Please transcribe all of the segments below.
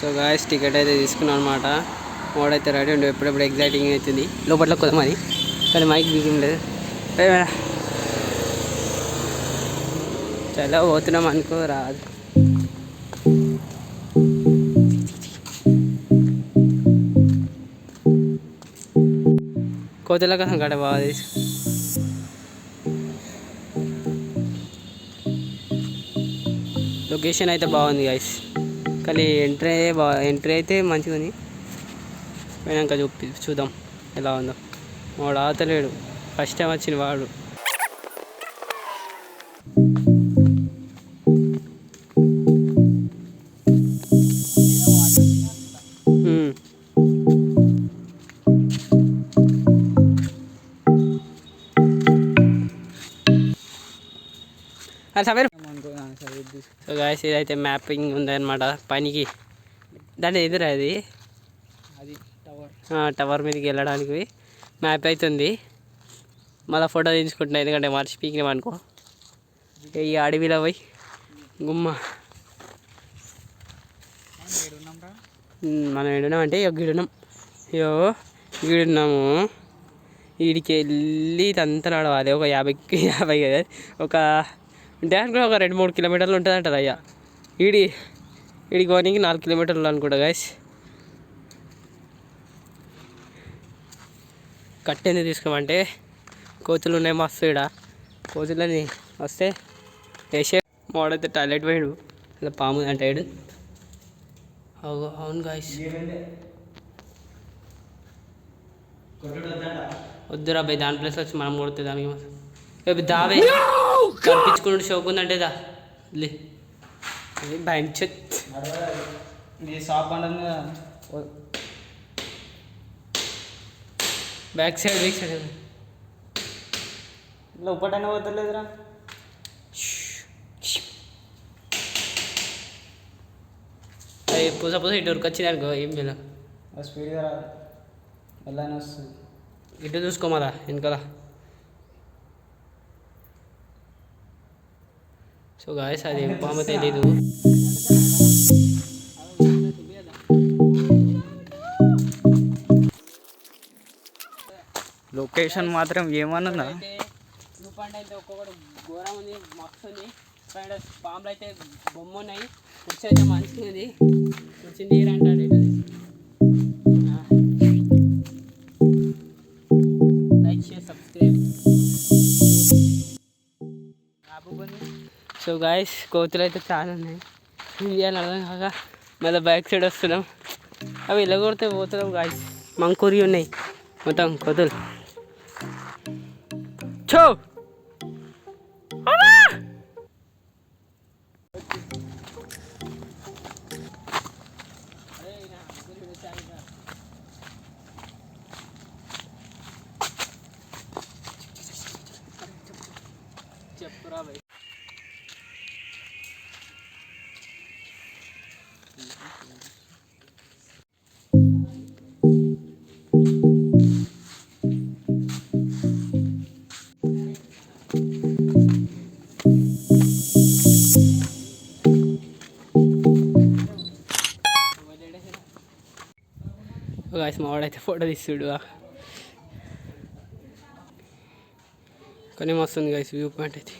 So guys ticket అయితే తీసుకున్నాం అనమాట. మోడైతే రెడీ ఉండే ఎప్పుడెప్పుడు ఎగ్జైటింగ్ అవుతుంది లోపల కొద్దామని, కానీ మైక్ బిగింగ్ లేదు. చాలా పోతున్నాం అనుకో రాదు. కోతుల కోసం కట్ట బాగా తీసు. లొకేషన్ అయితే బాగుంది గైస్, కానీ ఎంట్రీ అయితే మంచిగా ఉంది. పోయినాక చూద్దాం ఎలా ఉందో. వాడు ఆతలేడు, ఫస్ట్ టైం వచ్చిన వాడు. సో గాయస్ ఇదైతే మ్యాపింగ్ ఉందన్నమాట పనికి. దాని ఎదురు అది టవర్ మీదకి వెళ్ళడానికి మ్యాప్ అవుతుంది. మళ్ళీ ఫోటో తీసుకుంటున్నా, ఎందుకంటే మర్చి పీకినాం అనుకో ఈ అడవిలో పోయి గుమ్మ. మనం ఏడున్నాం అంటే గిడున్నాం, గిడున్నాము. వీడికి వెళ్ళి ఇదంతా నడవాలి. ఒక 50 కదా, ఒక డ్యాన్స్ కూడా ఒక 2-3 కిలోమీటర్లు ఉంటుంది అంటారు అయ్యా. వీడికి పోనీకి 4 కిలోమీటర్లు అనుకుంటా గైస్. కట్టెంది తీసుకోమంటే కోతులు ఉన్నాయి మస్తు. ఇక్కడ కోతులని వస్తే వేసే మోడైతే టాయిలెట్ పోయాడు, ఇలా పాము అంటాడు. అవును గాయస్, వద్దురా భయ్, దాని ప్లేస్ వచ్చి మనం కొడితే దానికి దావే కనిపించుకున్నాడు షోకుందంటే దా భయంచత్ బ్యాక్ సైడ్ లోపటైనా పోతలేదురా. అది పూస ఇటు వరకు వచ్చింది అనుకో ఏం చేయాలి, స్పీడ్గా రాదు, వెళ్ళని వస్తుంది. ఇటు చూసుకోమరా వెనకాల. సో గాయస్ అది ఏం పాము తెలీదు. లొకేషన్ మాత్రం ఏమన్నా రూపాండ్ అయితే ఒక్కొక్కటి ఘోరం ఉంది, మస్తు ఉంది. పాములు అయితే బొమ్మ ఉన్నాయి. కుర్చీ అయితే మంచిగా ఉంది, కుర్చీ నీరంటాడు. Like share subscribe. So guys కోతులు అయితే చాలా ఉన్నాయి, ఇండియాలో అర్థం కాక మళ్ళీ బ్యాక్ సైడ్ వస్తున్నాం. అవి ఇలా కొడితే పోతున్నాం గాయస్. మంకూరి ఉన్నాయి మొత్తం కోతులు. చో చెప్పురా భయ్. గాయస్ మా వాడైతే ఫోటో తీస్తుడు, కానీ మస్తుంది గాయస్ వ్యూ పాయింట్ అయితే.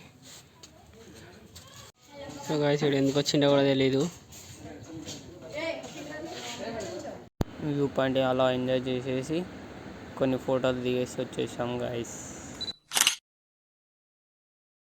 సో గాయస్ ఇక్కడ ఎందుకు వచ్చిండో కూడా తెలీదు. వ్యూ పాయింట్ అలా ఎంజాయ్ చేసేసి కొన్ని ఫోటోలు దిగేసి వచ్చేసాం గాయస్.